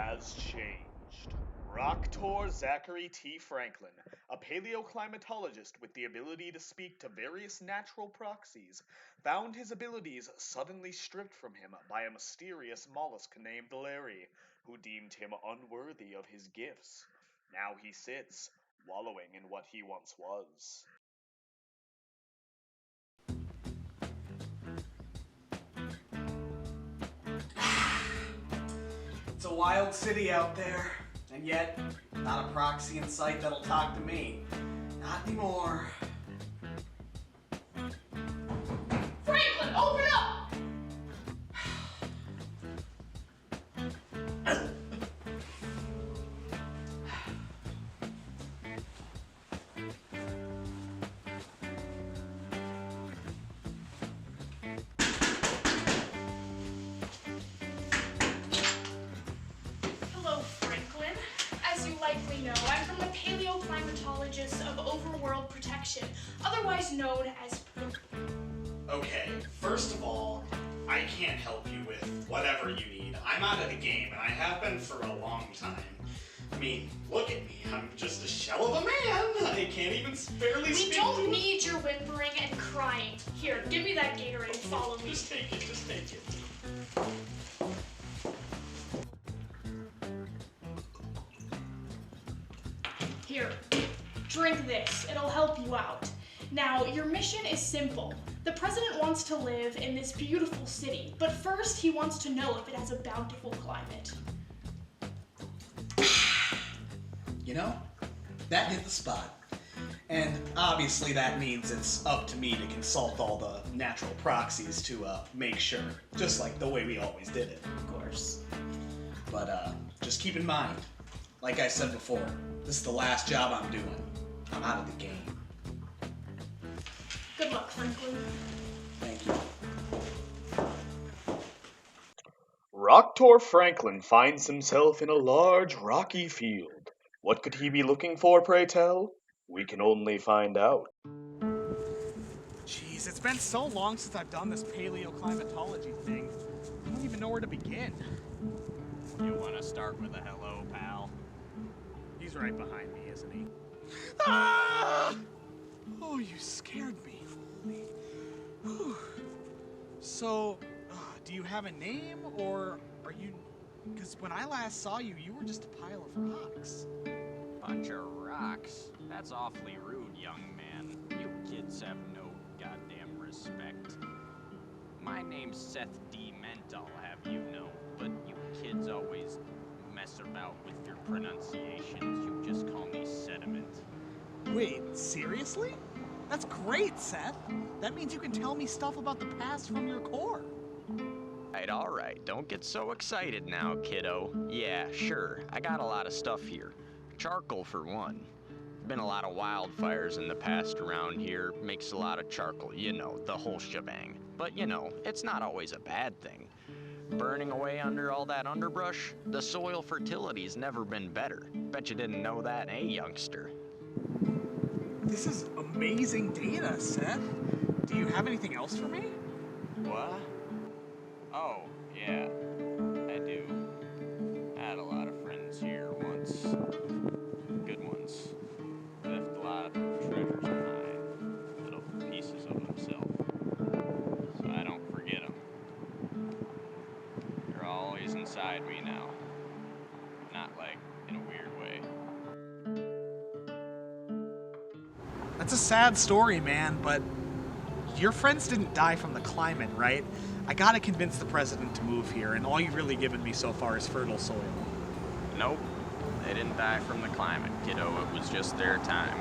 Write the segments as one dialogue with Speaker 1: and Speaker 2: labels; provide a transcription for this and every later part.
Speaker 1: has changed. Rocktor Zachary T Franklin, a paleoclimatologist with the ability to speak to various natural proxies, found his abilities suddenly stripped from him by a mysterious mollusk named Larry, who deemed him unworthy of his gifts. Now he sits, wallowing in what he once was.
Speaker 2: It's a wild city out there, and yet not a proxy in sight that'll talk to me. Not anymore.
Speaker 3: Franklin, open up! Hello, Franklin. As you likely know, I'm from the paleoclimatologist of Overworld Protection, otherwise known as
Speaker 2: Okay, first of all, I can't help you with whatever you need. I'm out of the game, and I have been for a long time. I mean, look at me. I'm just a shell of a man. I can't even barely speak.
Speaker 3: We don't need your whimpering and crying. Here, give me that Gatorade and follow me.
Speaker 2: Just take it, just take it.
Speaker 3: Here, drink this. It'll help you out. Now, your mission is simple. The president wants to live in this beautiful city, but first he wants to know if it has a bountiful climate.
Speaker 2: You know, that hit the spot. And obviously that means it's up to me to consult all the natural proxies to make sure, just like the way we always did it.
Speaker 3: Of course.
Speaker 2: But just keep in mind, like I said before, this is the last job I'm doing. I'm out of the game.
Speaker 3: Good luck, Franklin.
Speaker 2: Thank you.
Speaker 1: Rocktor Franklin finds himself in a large rocky field. What could he be looking for, pray tell? We can only find out.
Speaker 4: Jeez, it's been so long since I've done this paleoclimatology thing. I don't even know where to begin.
Speaker 5: You want to start with a hello, pal?
Speaker 4: He's right behind me, isn't he? Ah! Oh, you scared me. Whew. So, do you have a name, or are you... Because when I last saw you, you were just a pile of rocks.
Speaker 5: Bunch of rocks? That's awfully rude, young man. You kids have no goddamn respect. My name's Seth D. Ment, I'll have you know, but you kids always mess about with your pronunciations. You just call me Sediment.
Speaker 4: Wait, seriously? That's great, Seth. That means you can tell me stuff about the past from your core.
Speaker 5: All right, don't get so excited now, kiddo. Yeah, sure, I got a lot of stuff here. Charcoal, for one. Been a lot of wildfires in the past around here, makes a lot of charcoal, you know, the whole shebang. But, you know, it's not always a bad thing. Burning away under all that underbrush, the soil fertility's never been better. Bet you didn't know that, eh, youngster?
Speaker 4: This is amazing data, Seth. Do you have anything else for me?
Speaker 5: What? Oh, yeah, I do. I had a lot of friends here once. Good ones. Left a lot of treasures behind. Little pieces of themselves. So I don't forget them. They're always inside me now. Not like in a weird way.
Speaker 4: That's a sad story, man, but your friends didn't die from the climate, right? I gotta convince the president to move here, and all you've really given me so far is fertile soil.
Speaker 5: Nope. They didn't die from the climate, kiddo. It was just their time.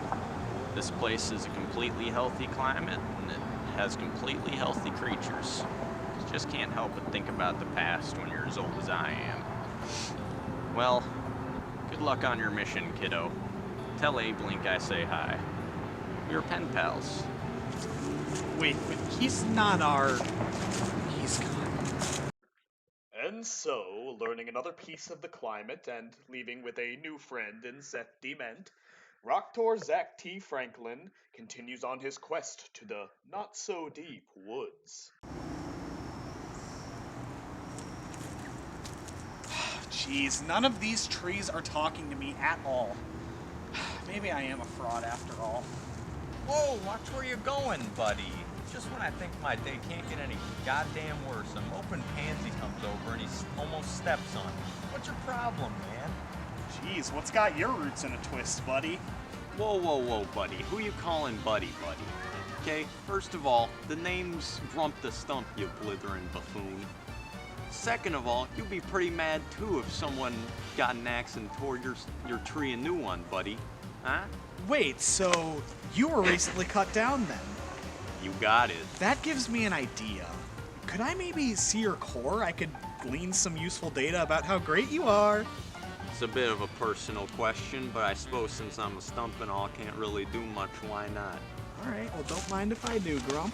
Speaker 5: This place is a completely healthy climate, and it has completely healthy creatures. You just can't help but think about the past when you're as old as I am. Well, good luck on your mission, kiddo. Tell Abe Link I say hi. We're pen pals.
Speaker 4: Wait, he's not our... He's gone.
Speaker 1: And so, learning another piece of the climate and leaving with a new friend in Seth Dement, Rocktor Zach T Franklin continues on his quest to the not-so-deep woods.
Speaker 4: Jeez, none of these trees are talking to me at all. Maybe I am a fraud after all.
Speaker 5: Whoa, watch where you're going, buddy. Just when I think my day can't get any goddamn worse, a moping pansy comes over and he almost steps on me. What's your problem, man?
Speaker 4: Jeez, what's got your roots in a twist, buddy?
Speaker 5: Whoa, buddy. Who you calling buddy? Okay, first of all, the name's Grump the Stump, you blithering buffoon. Second of all, you'd be pretty mad too if someone got an axe and tore your tree a new one, buddy. Huh?
Speaker 4: Wait, so you were recently cut down then?
Speaker 5: You got it.
Speaker 4: That gives me an idea. Could I maybe see your core? I could glean some useful data about how great you are.
Speaker 5: It's a bit of a personal question, but I suppose since I'm a stump and all, can't really do much, why not?
Speaker 4: Alright, well don't mind if I do, Grump.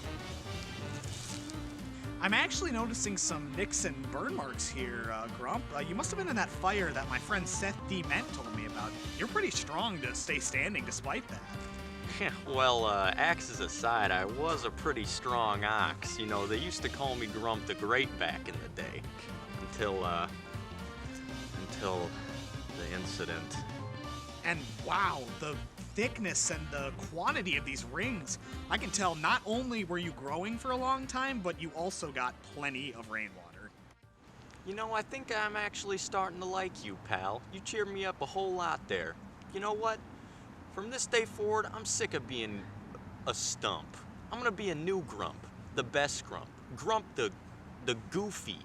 Speaker 4: I'm actually noticing some nicks and burn marks here, Grump. You must have been in that fire that my friend Seth D. Ment told me about. You're pretty strong to stay standing despite that.
Speaker 5: Well, axes aside, I was a pretty strong ox. You know, they used to call me Grump the Great back in the day. Until the incident.
Speaker 4: And wow, the thickness and the quantity of these rings. I can tell not only were you growing for a long time, but you also got plenty of rainwater.
Speaker 5: You know, I think I'm actually starting to like you, pal. You cheered me up a whole lot there. You know what? From this day forward, I'm sick of being a stump. I'm gonna be a new Grump. The best Grump. Grump the goofy.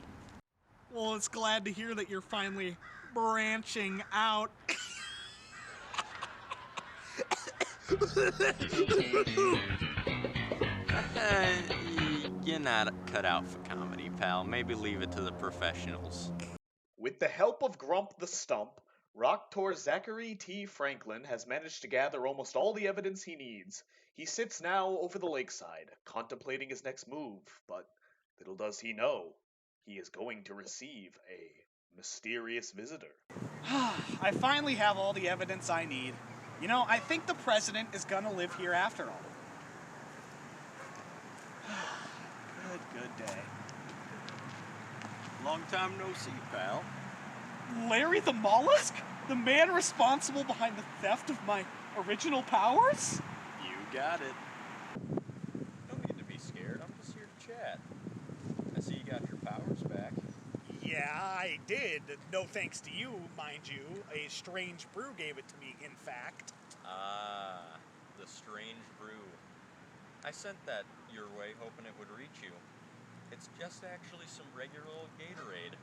Speaker 4: Well, it's glad to hear that you're finally branching out.
Speaker 5: You're not cut out for comedy, pal. Maybe leave it to the professionals.
Speaker 1: With the help of Grump the Stump, Rocktor Zachary T Franklin has managed to gather almost all the evidence he needs. He sits now over the lakeside, contemplating his next move, but little does he know, he is going to receive a mysterious visitor.
Speaker 4: I finally have all the evidence I need. You know, I think the president is gonna live here after all. Good day.
Speaker 5: Long time no see, pal.
Speaker 4: Larry the Mollusk? The man responsible behind the theft of my original powers?
Speaker 5: You got it. No need to be scared. I'm just here to chat. I see you got your powers back.
Speaker 4: Yeah, I did. No thanks to you, mind you. A strange brew gave it to me, in fact.
Speaker 5: Ah, the strange brew. I sent that your way hoping it would reach you. It's just actually some regular old Gatorade,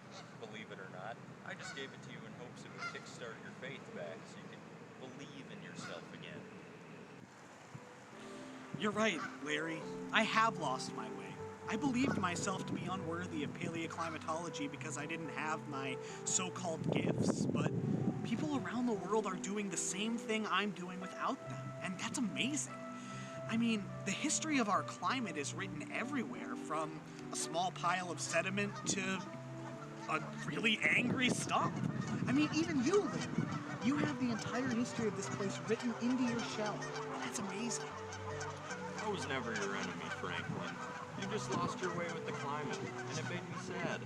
Speaker 5: believe it or not. I just gave it to you in hopes it would kickstart your faith back so you could believe in yourself again.
Speaker 4: You're right, Larry. I have lost my way. I believed myself to be unworthy of paleoclimatology because I didn't have my so-called gifts, but people around the world are doing the same thing I'm doing without them, and that's amazing. I mean, the history of our climate is written everywhere, from a small pile of sediment to a really angry stump. I mean, even you, Larry. You have the entire history of this place written into your shell. That's amazing.
Speaker 5: I was never your enemy, Franklin. You just lost your way with the climate, and it made me sad.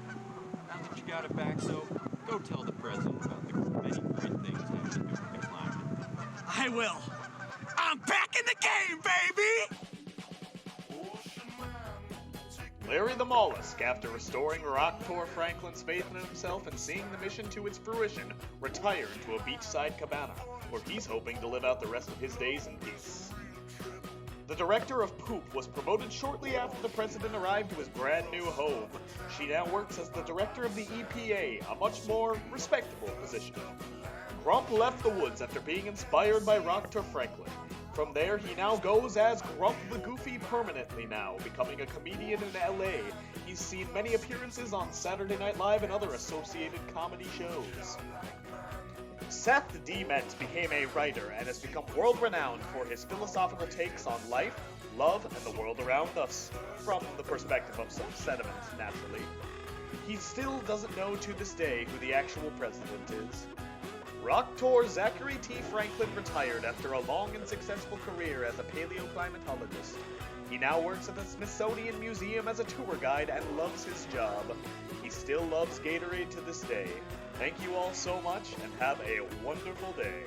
Speaker 5: Now that you got it back, though, go tell the president about the many great things having to do with the climate.
Speaker 4: I will. I'm back in the game, baby!
Speaker 1: Larry the Mollusk, after restoring Rocktor Franklin's faith in himself and seeing the mission to its fruition, retired to a beachside cabana, where he's hoping to live out the rest of his days in peace. The director of Poop was promoted shortly after the president arrived to his brand new home. She now works as the director of the EPA, a much more respectable position. Grump left the woods after being inspired by Rocktor Franklin. From there, he now goes as Grump the Goofy permanently now, becoming a comedian in LA. He's seen many appearances on Saturday Night Live and other associated comedy shows. Seth D. Ment became a writer and has become world-renowned for his philosophical takes on life, love, and the world around us, from the perspective of some sediment, naturally. He still doesn't know to this day who the actual president is. Rocktor Zachary T Franklin retired after a long and successful career as a paleoclimatologist. He now works at the Smithsonian Museum as a tour guide and loves his job. He still loves Gatorade to this day. Thank you all so much and have a wonderful day.